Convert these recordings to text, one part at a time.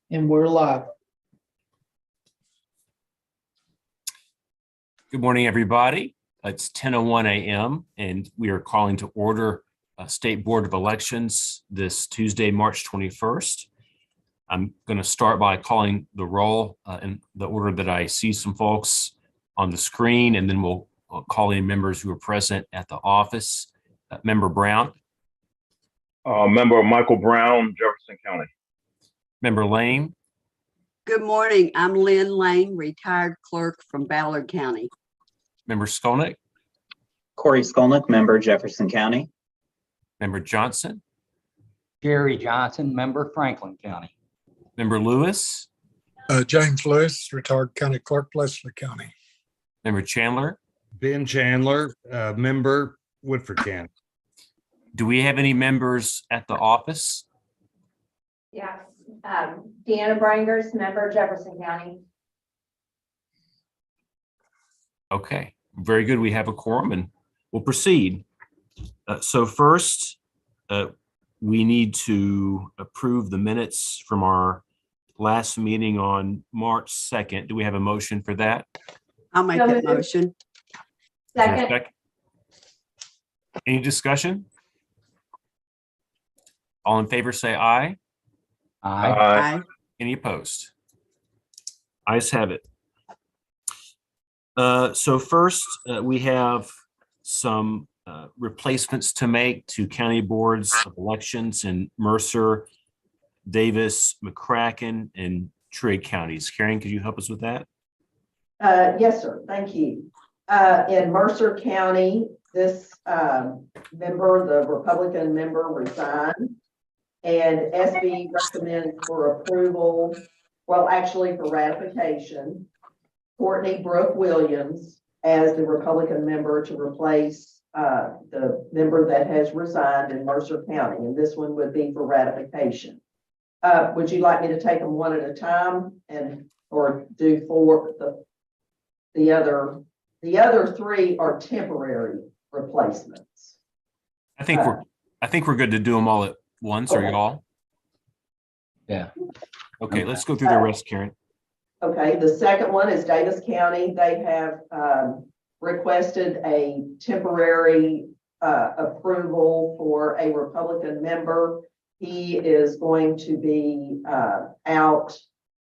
And we're live. Good morning, everybody. It's 10:01 a.m. and we are calling to order State Board of Elections this Tuesday, March 21st. I'm going to start by calling the roll in the order that I see some folks on the screen, and then we'll call in members who are present at the office. Member Brown. Member Michael Brown, Jefferson County. Member Lane. Good morning. I'm Lynn Lane, retired clerk from Ballard County. Member Skolnick. Corey Skolnick, member Jefferson County. Member Johnson. Jerry Johnson, member Franklin County. Member Lewis. James Lewis, retired county clerk, Leslie County. Member Chandler. Ben Chandler, member Woodford County. Do we have any members at the office? Yes, Deanna Brangers, member Jefferson County. Okay, very good. We have a quorum and we'll proceed. So first, we need to approve the minutes from our last meeting on March 2nd. Do we have a motion for that? I'll make that motion. Second. Any discussion? All in favor, say aye. Aye. Aye. Any opposed? Ayes have it. So first, we have some replacements to make to county boards of elections in Mercer, Davis, McCracken, and Trigg counties. Karen, could you help us with that? Yes, sir. Thank you. In Mercer County, this member, the Republican member, resigned, and SBE recommends for approval, well, actually for ratification, Courtney Brooke Williams as the Republican member to replace the member that has resigned in Mercer County, and this one would be for ratification. Would you like me to take them one at a time or do four? The other three are temporary replacements. I think we're good to do them all at once. Are you all? Yeah. Okay, let's go through the rest, Karen. Okay, the second one is Davis County. They have requested a temporary approval for a Republican member. He is going to be out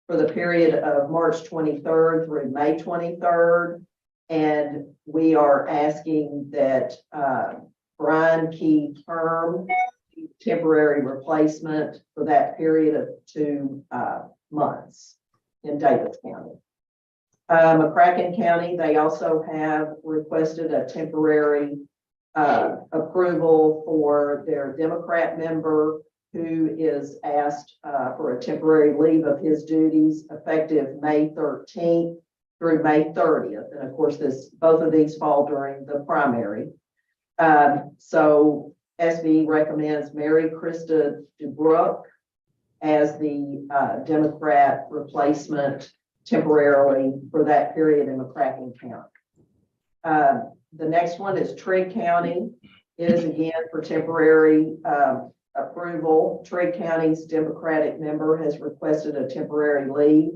for the period of March 23rd through May 23rd. And we are asking that Brian Key Term, temporary replacement for that period of 2 months in Davis County. McCracken County, they also have requested a temporary approval for their Democrat member who is asked for a temporary leave of his duties effective May 13th through May 30th. And of course, both of these fall during the primary. So SBE recommends Mary Krista DeBrook as the Democrat replacement temporarily for that period in McCracken County. The next one is Trigg County. It is again for temporary approval. Trigg County's Democratic member has requested a temporary leave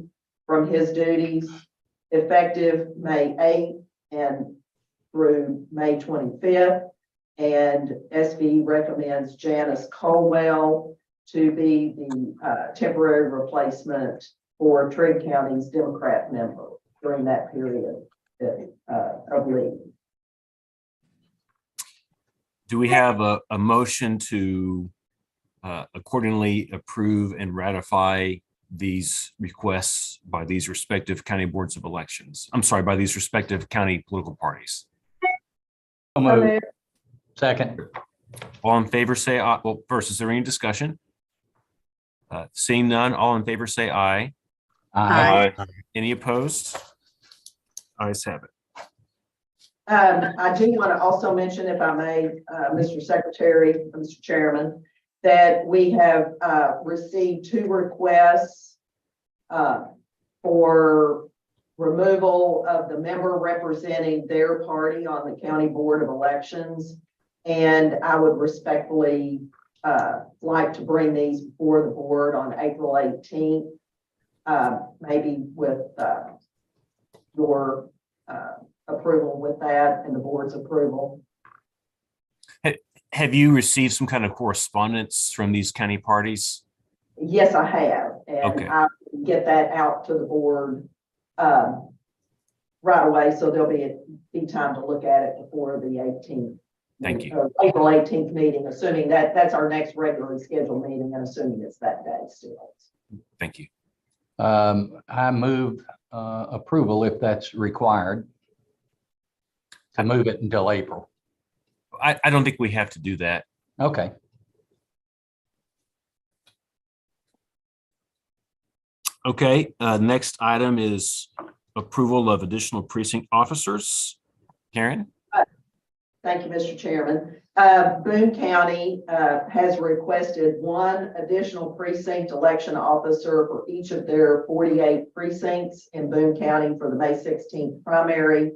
from his duties effective May 8th and through May 25th. And SBE recommends Janice Colwell to be the temporary replacement for Trigg County's Democrat member during that period of leave. Do we have a motion to accordingly approve and ratify these requests by these respective county boards of elections? I'm sorry, by these respective county political parties. So moved. Second. All in favor, say aye. Well, first, is there any discussion? Seeing none, all in favor, say aye. Aye. Any opposed? Ayes have it. I do want to also mention, if I may, Mr. Secretary, Mr. Chairman, that we have received 2 requests for removal of the member representing their party on the County Board of Elections. And I would respectfully like to bring these before the board on April 18th. maybe with your approval with that and the board's approval. Have you received some kind of correspondence from these county parties? Yes, I have, and Okay. I will get that out to the board right away, so there'll be time to look at it before the 18th. Thank you. April 18th meeting, assuming that's our next regularly scheduled meeting, and assuming it's that day still. Thank you. I move approval if that's required. To move it until April. I don't think we have to do that. Okay. Okay, next item is approval of additional precinct officers. Karen? Thank you, Mr. Chairman. Boone County has requested one additional precinct election officer for each of their 48 precincts in Boone County for the May 16th primary.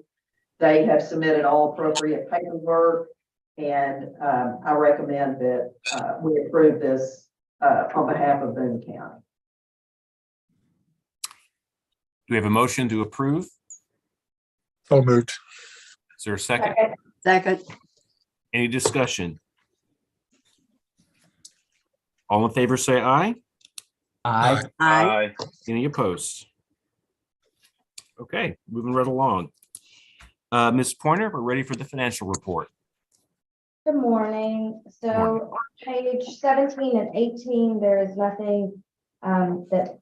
They have submitted all appropriate paperwork, and I recommend that we approve this on behalf of Boone County. Do we have a motion to approve? So moved. Is there a second? Second. Any discussion? All in favor, say aye. Aye. Aye. Any opposed? Okay, moving right along. Ms. Pointer, we're ready for the financial report. Good morning. So Morning. on page 17 and 18, there is nothing that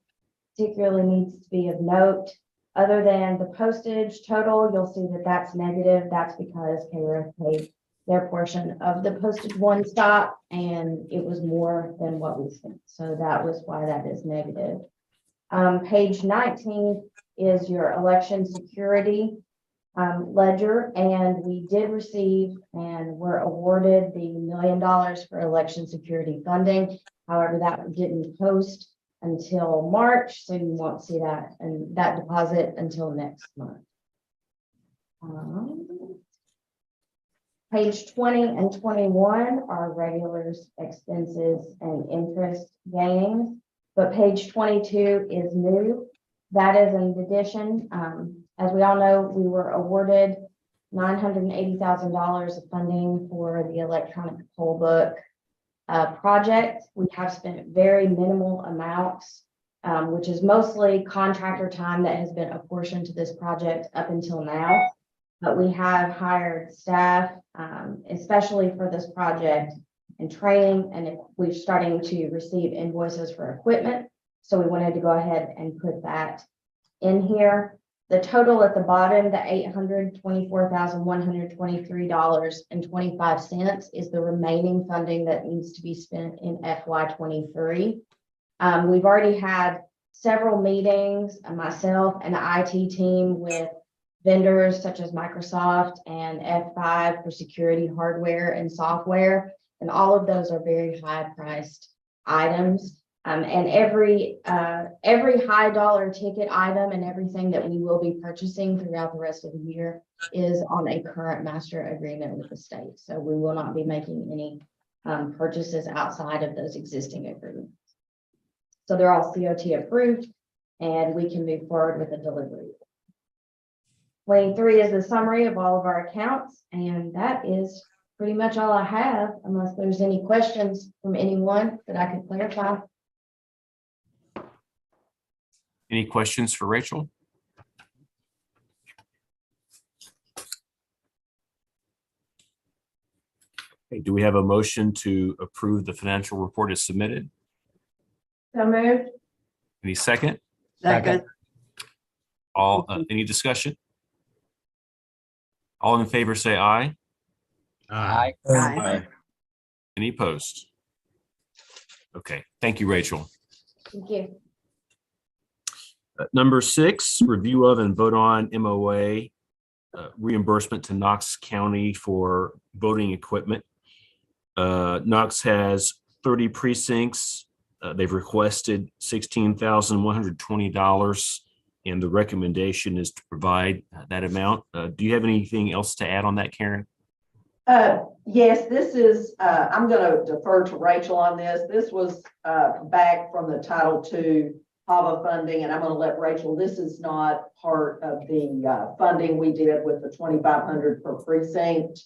particularly needs to be of note. Other than the postage total, you'll see that that's negative. That's because KRF paid their portion of the postage one stop, and it was more than what we spent. So that was why that is negative. Page 19 is your election security ledger, and we did receive and were awarded the $1 million for election security funding. However, that didn't post until March, so you won't see that and that deposit until next month. Page 20 and 21 are regular expenses and interest gains, but page 22 is new. That is in addition. As we all know, we were awarded $980,000 of funding for the electronic poll book project. We have spent very minimal amounts, which is mostly contractor time that has been apportioned to this project up until now. But we have hired staff, especially for this project, and training, and we're starting to receive invoices for equipment. So we wanted to go ahead and put that in here. The total at the bottom, the $824,123.25 is the remaining funding that needs to be spent in FY23. We've already had several meetings, myself and the IT team with vendors such as Microsoft and F5 for security hardware and software. And all of those are very high priced items. And every high dollar ticket item and everything that we will be purchasing throughout the rest of the year is on a current master agreement with the state. So we will not be making any purchases outside of those existing agreements. So they're all COT approved, and we can move forward with the delivery. 23 is the summary of all of our accounts, and that is pretty much all I have, unless there's any questions from anyone that I could clarify. Any questions for Rachel? Okay, do we have a motion to approve the financial report as submitted? So moved. Any second? Second. Any discussion? All in favor, say aye. Aye. Aye. Any opposed? Okay, thank you, Rachel. Thank you. Number 6, review of and vote on MOA reimbursement to Knox County for voting equipment. Knox has 30 precincts. They've requested $16,120, and the recommendation is to provide that amount. Do you have anything else to add on that, Karen? Yes, this is, I'm going to defer to Rachel on this. This was back from the Title II HAVA funding, and I'm going to let Rachel, this is not part of the funding we did with the 2,500 per precinct.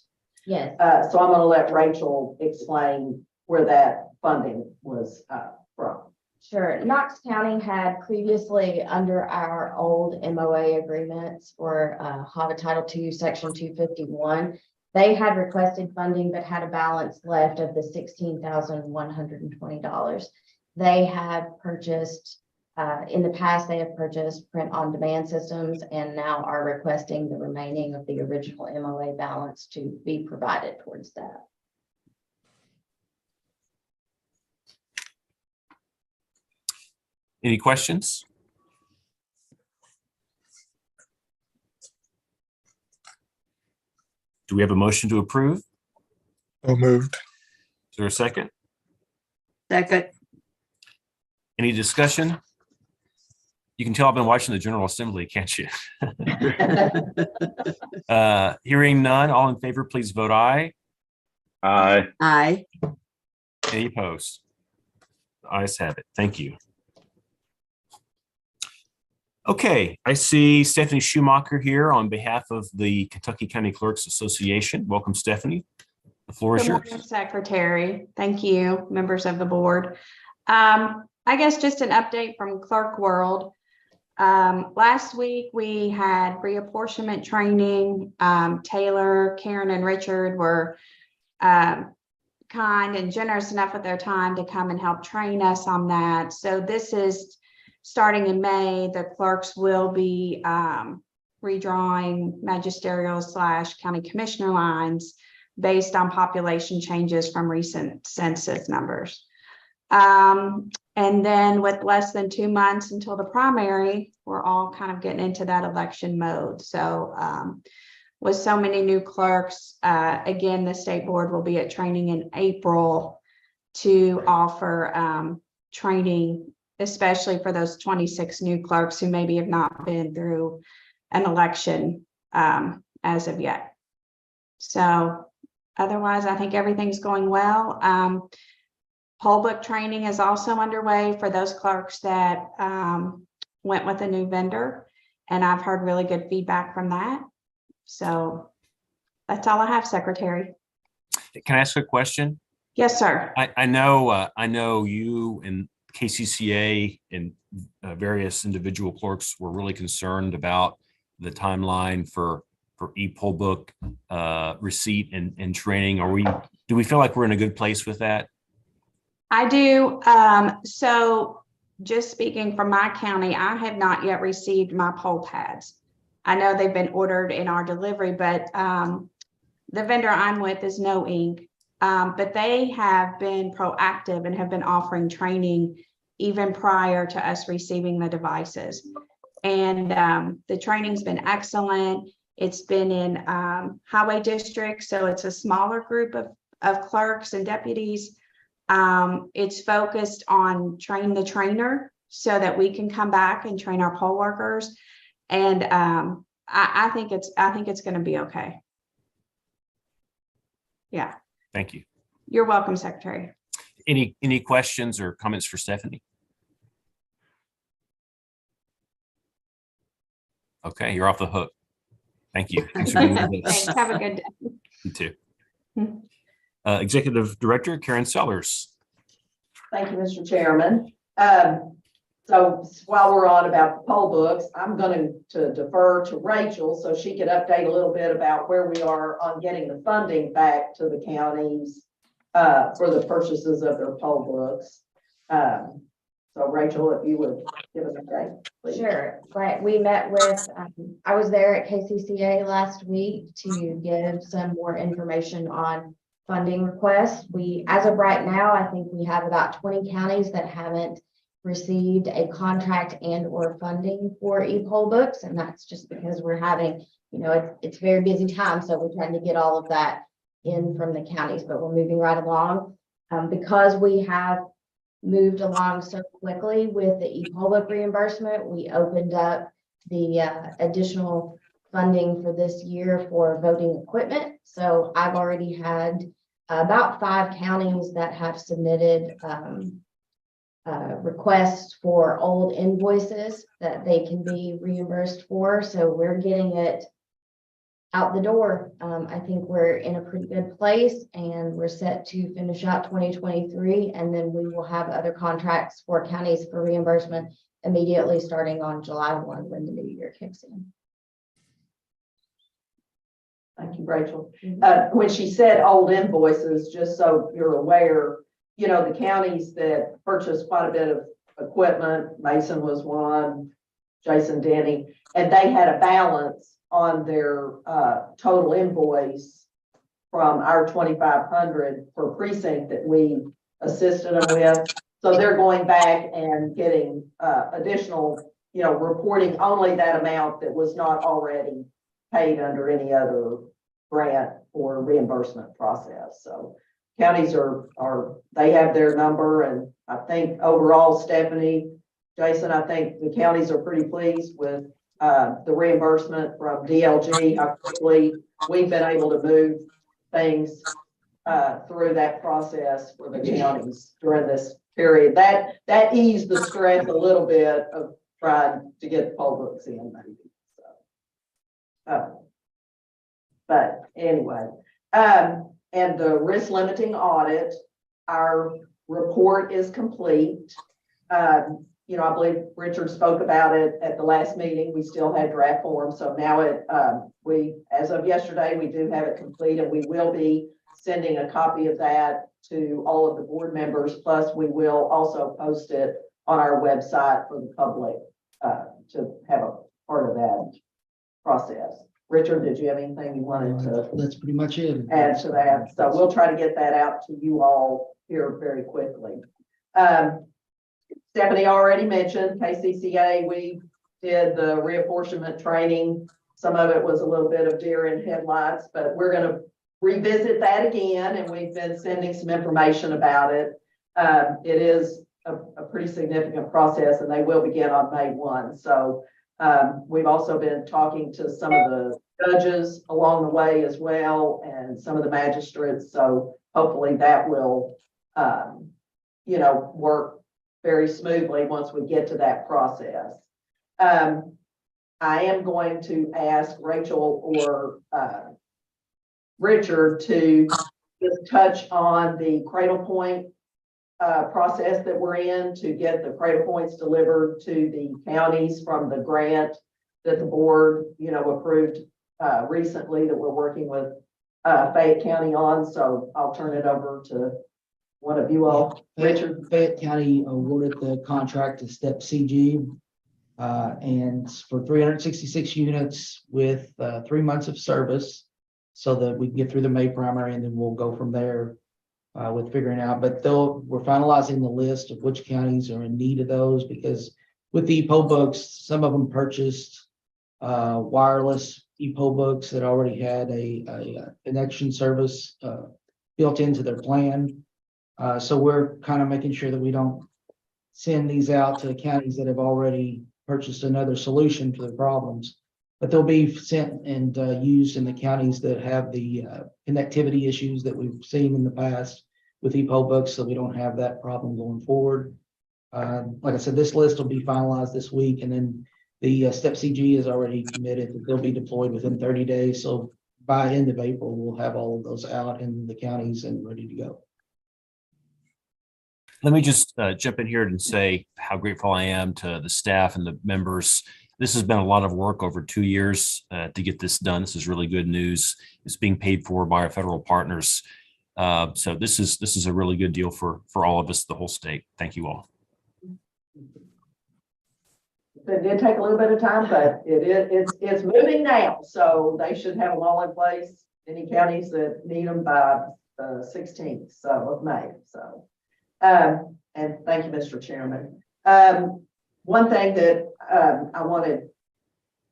Yes. So I'm going to let Rachel explain where that funding was from. Sure. Knox County had previously, under our old MOA agreements for HAVA Title II, Section 251, they had requested funding but had a balance left of the $16,120. They have purchased, in the past, they have purchased print-on-demand systems and now are requesting the remaining of the original MOA balance to be provided towards that. Any questions? Do we have a motion to approve? Is So moved. there a second? Second. Any discussion? You can tell I've been watching the General Assembly, can't you? Hearing none, all in favor, please vote aye. Aye. Aye. Any opposed? The ayes have it. Thank you. Okay, I see Stephanie Schumacher here on behalf of the Kentucky County Clerks Association. Welcome, Stephanie. The floor is Good yours. morning, Secretary. Thank you, members of the board. I guess just an update from Clerk World. Last week we had reapportionment training. Taylor, Karen, and Richard were kind and generous enough with their time to come and help train us on that. So this is starting in May. The clerks will be redrawing magisterial / county commissioner lines based on population changes from recent census numbers. And then with less than 2 months until the primary, we're all kind of getting into that election mode. So with so many new clerks, again, the state board will be at training in April to offer training, especially for those 26 new clerks who maybe have not been through an election as of yet. So otherwise, I think everything's going well. Poll book training is also underway for those clerks that went with a new vendor, and I've heard really good feedback from that. So that's all I have, Secretary. Can I ask a question? Yes, sir. I know you and KCCA and various individual clerks were really concerned about the timeline for e-poll book receipt and training. Do we feel like we're in a good place with that? I do. So just speaking from my county, I have not yet received my poll pads. I know they've been ordered in our delivery, but the vendor I'm with is No Ink. But they have been proactive and have been offering training even prior to us receiving the devices. And the training's been excellent. It's been in highway districts, so it's a smaller group of clerks and deputies. It's focused on train the trainer so that we can come back and train our poll workers. And I think it's going to be okay. Yeah. Thank you. You're welcome, Secretary. Any questions or comments for Stephanie? Okay, you're off the hook. Thank you. Thanks for being with us. Thanks. Have a good day. You too. Executive Director Karen Sellers. Thank you, Mr. Chairman. So while we're on about the poll books, I'm going to defer to Rachel so she can update a little bit about where we are on getting the funding back to the counties for the purchases of their poll books. So Rachel, if you would give us a break, please. Sure. Right. We met with, I was there at KCCA last week to give some more information on funding requests. As of right now, I think we have about 20 counties that haven't received a contract and or funding for e-poll books. And that's just because we're having, it's very busy time. So we're trying to get all of that in from the counties, but we're moving right along. Because we have moved along so quickly with the e-poll book reimbursement, we opened up the additional funding for this year for voting equipment. So I've already had about 5 counties that have submitted requests for old invoices that they can be reimbursed for. So we're getting it out the door. I think we're in a pretty good place and we're set to finish out 2023. And then we will have other contracts for counties for reimbursement immediately starting on July 1 when the new year kicks in. Thank you, Rachel. When she said old invoices, just so you're aware, you know, the counties that purchased quite a bit of equipment, Mason was one, Jason Denny, and they had a balance on their total invoice from our 2,500 for precinct that we assisted them with. So they're going back and getting additional, you know, reporting only that amount that was not already paid under any other grant or reimbursement process. So counties they have their number, and I think overall, Stephanie, Jason, I think the counties are pretty pleased with the reimbursement from DLG, how quickly we've been able to move things through that process for the counties during this period. That eased the stress a little bit of trying to get the poll books in, maybe. So, but anyway, and the risk limiting audit, our report is complete. You know, I believe Richard spoke about it at the last meeting. We still had draft form. So now as of yesterday, we do have it complete, and we will be sending a copy of that to all of the board members. Plus, we will also post it on our website for the public to have a part of that process. Richard, did you have anything you wanted to? That's pretty much it. Add to that. So we'll try to get that out to you all here very quickly. Stephanie already mentioned KCCA. We did the reapportionment training. Some of it was a little bit of deer in headlights, but we're going to revisit that again, and we've been sending some information about it. It is a pretty significant process, and they will begin on May 1. So we've also been talking to some of the judges along the way as well, and some of the magistrates. So hopefully that will, you know, work very smoothly once we get to that process. I am going to ask Rachel or Richard to just touch on the Cradle Point process that we're in to get the Cradle Points delivered to the counties from the grant that the board, you know, approved recently that we're working with Fayette County on. So I'll turn it over to one of you all. Richard. Fayette County awarded the contract to Step CG and for 366 units with 3 months of service so that we can get through the May primary, and then we'll go from there with figuring out. But we're finalizing the list of which counties are in need of those, because with the poll books, some of them purchased wireless e-poll books that already had a connection service built into their plan. So we're kind of making sure that we don't send these out to counties that have already purchased another solution to their problems, but they'll be sent and used in the counties that have the connectivity issues that we've seen in the past with e-poll books, so we don't have that problem going forward. Like I said, this list will be finalized this week, and then the Step CG is already committed that they'll be deployed within 30 days. So by end of April, we'll have all of those out in the counties and ready to go. Let me just jump in here and say how grateful I am to the staff and the members. This has been a lot of work over 2 years to get this done. This is really good news. It's being paid for by our federal partners. So this is a really good deal for all of us, the whole state. Thank you all. It did take a little bit of time, but it's moving now. So they should have them all in place. Any counties that need them by the 16th of May. So, and thank you, Mr. Chairman. One thing that I wanted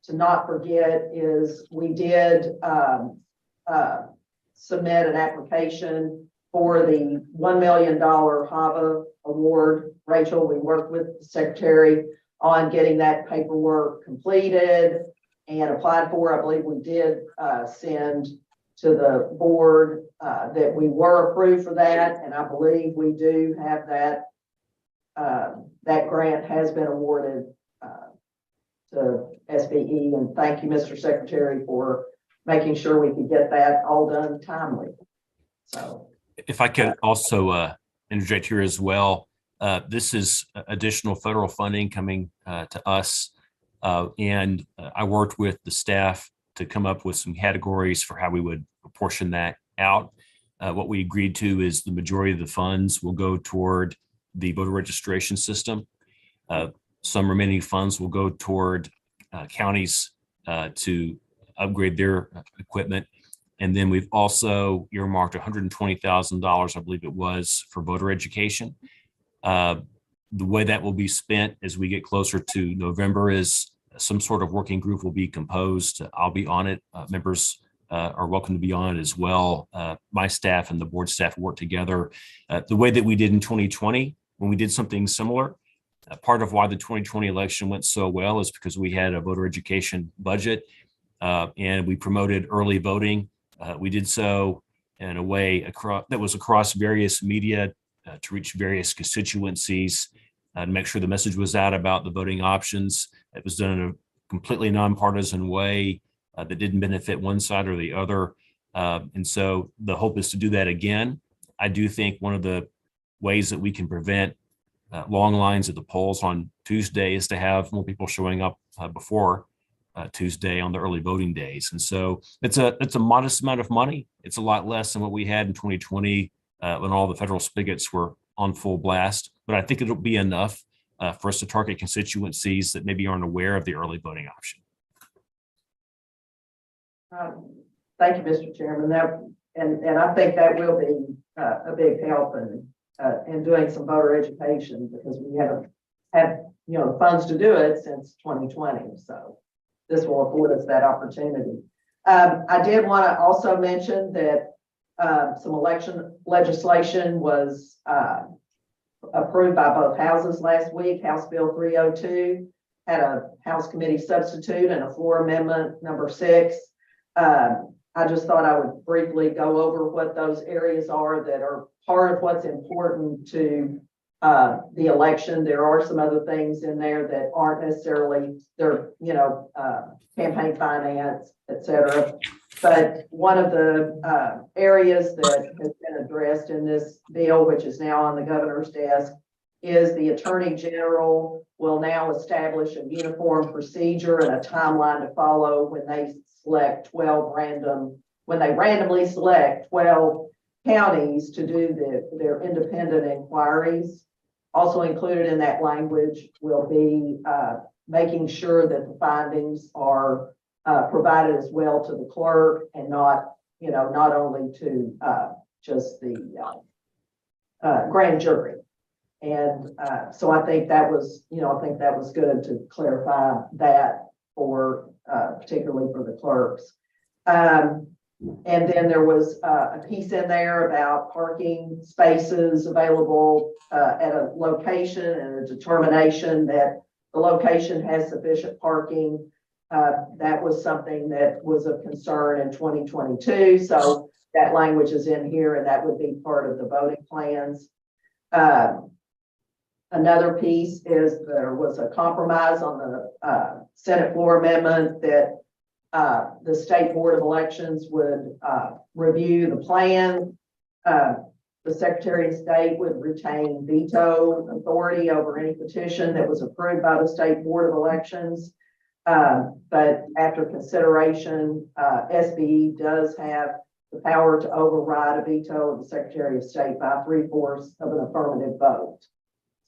to not forget is we did submit an application for the $1 million HAVA award. Rachel, we worked with the secretary on getting that paperwork completed and applied for. I believe we did send to the board that we were approved for that, and I believe we do have that that grant has been awarded to SBE, and thank you, Mr. Secretary, for making sure we could get that all done timely. So, If I could also interject here as well, this is additional federal funding coming to us. And I worked with the staff to come up with some categories for how we would proportion that out. What we agreed to is the majority of the funds will go toward the voter registration system. Some remaining funds will go toward counties to upgrade their equipment. And then we've also earmarked $120,000, I believe it was, for voter education. The way that will be spent as we get closer to November is some sort of working group will be composed. I'll be on it. Members are welcome to be on it as well. My staff and the board staff work together the way that we did in 2020 when we did something similar. Part of why the 2020 election went so well is because we had a voter education budget and we promoted early voting. We did so in a way that was across various media to reach various constituencies to make sure the message was out about the voting options. It was done in a completely nonpartisan way that didn't benefit one side or the other. And so the hope is to do that again. I do think one of the ways that we can prevent long lines at the polls on Tuesday is to have more people showing up before Tuesday on the early voting days. And so it's a modest amount of money. It's a lot less than what we had in 2020 when all the federal spigots were on full blast. But I think it'll be enough for us to target constituencies that maybe aren't aware of the early voting option. thank you, Mr. Chairman. And I think that will be a big help in doing some voter education, because we haven't had, the funds to do it since 2020. So this will afford us that opportunity. I did want to also mention that some election legislation was approved by both houses last week. House Bill 302 had a House Committee substitute and a floor amendment number 6. I just thought I would briefly go over what those areas are that are part of what's important to the election. There are some other things in there that aren't necessarily, they're, campaign finance, et cetera. But one of the areas that has been addressed in this bill, which is now on the governor's desk, is the Attorney General will now establish a uniform procedure and a timeline to follow when they select when they randomly select 12 counties to do their independent inquiries. Also included in that language will be making sure that the findings are provided as well to the clerk, and not only to just the grand jury. And so I think that was, good to clarify that for particularly for the clerks. And then there was a piece in there about parking spaces available at a location, and a determination that the location has sufficient parking. That was something that was of concern in 2022. So that language is in here, and that would be part of the voting plans. Another piece is there was a compromise on the Senate floor amendment that the State Board of Elections would review the plan. The Secretary of State would retain veto authority over any petition that was approved by the State Board of Elections. But after consideration, SBE does have the power to override a veto of the Secretary of State by 3/4 of an affirmative vote.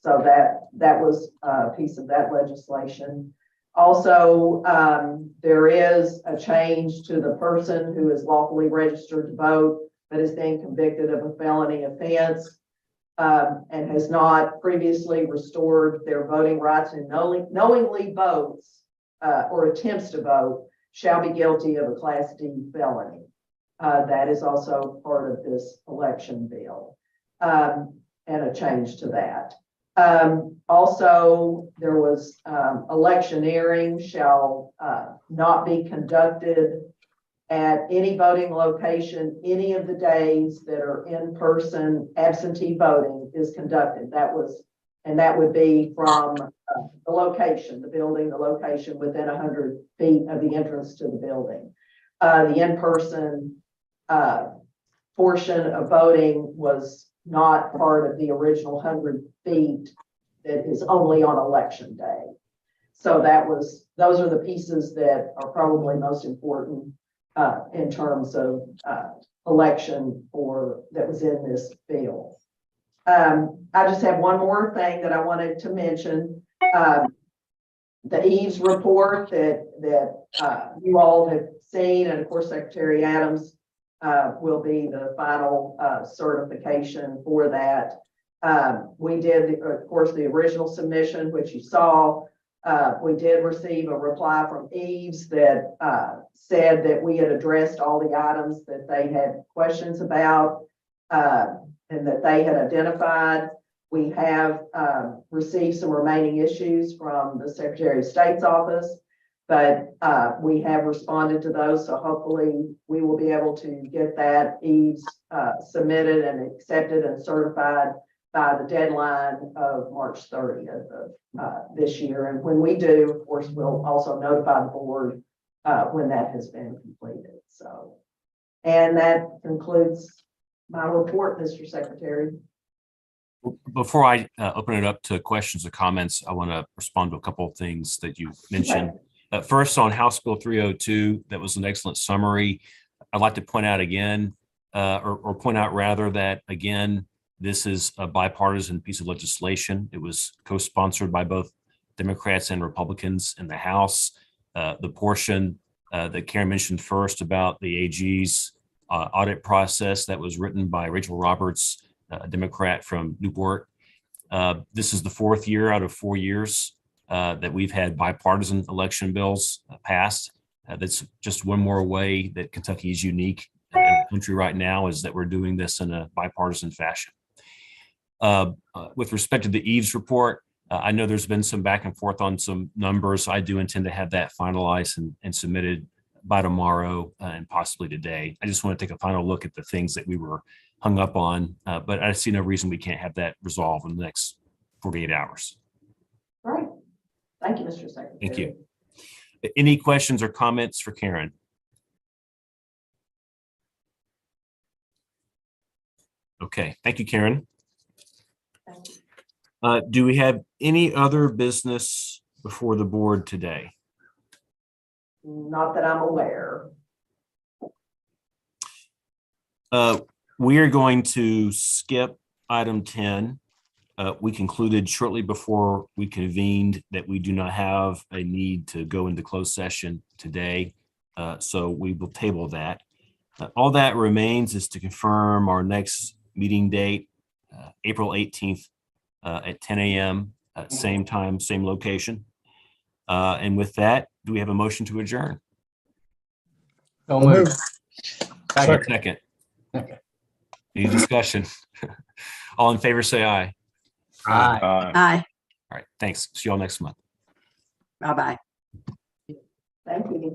So that was a piece of that legislation. Also, there is a change to the person who is lawfully registered to vote but is then convicted of a felony offense and has not previously restored their voting rights and knowingly votes or attempts to vote shall be guilty of a Class D felony. That is also part of this election bill, and a change to that. Also, there was electioneering shall not be conducted at any voting location any of the days that are in-person absentee voting is conducted. That was And that would be from the location, the building, the location within 100 feet of the entrance to the building. The in-person portion of voting was not part of the original 100 feet that is only on election day. So those are the pieces that are probably most important in terms of election that was in this bill. I just have one more thing that I wanted to mention. The Eves report that you all have seen, and of course Secretary Adams will be the final certification for that. We did, of course, the original submission, which you saw. We did receive a reply from Eves that said that we had addressed all the items that they had questions about and that they had identified. We have received some remaining issues from the Secretary of State's office, but we have responded to those. So hopefully we will be able to get that Eves submitted and accepted and certified by the deadline of March 30th of this year. And when we do, of course, we'll also notify the board when that has been completed. So, and that concludes my report, Mr. Secretary. Before I open it up to questions or comments, I want to respond to a couple of things that you mentioned. First, on House Bill 302, that was an excellent summary. I'd like to point out again, or point out rather that, again, this is a bipartisan piece of legislation. It was co-sponsored by both Democrats and Republicans in the House. The portion that Karen mentioned first about the AG's audit process that was written by Rachel Roberts, a Democrat from Newport. This is the fourth year out of 4 years that we've had bipartisan election bills passed. That's just one more way that Kentucky is unique in the country right now, is that we're doing this in a bipartisan fashion. With respect to the Eves report, I know there's been some back and forth on some numbers. I do intend to have that finalized and submitted by tomorrow and possibly today. I just want to take a final look at the things that we were hung up on, but I see no reason we can't have that resolved in the next 48 hours. Right. Thank you, Mr. Secretary. Thank you. Any questions or comments for Karen? Okay, thank you, Karen. Thank you. Do we have any other business before the board today? Not that I'm aware. We are going to skip item 10. We concluded shortly before we convened that we do not have a need to go into closed session today. So we will table that. All that remains is to confirm our next meeting date, April 18th at 10 a.m. Same time, same location. And with that, do we have a motion to adjourn? So moved. Second. Any discussion? All in favor, say aye. Aye. Aye. All right, thanks. See you all next month. Bye-bye. Thank you.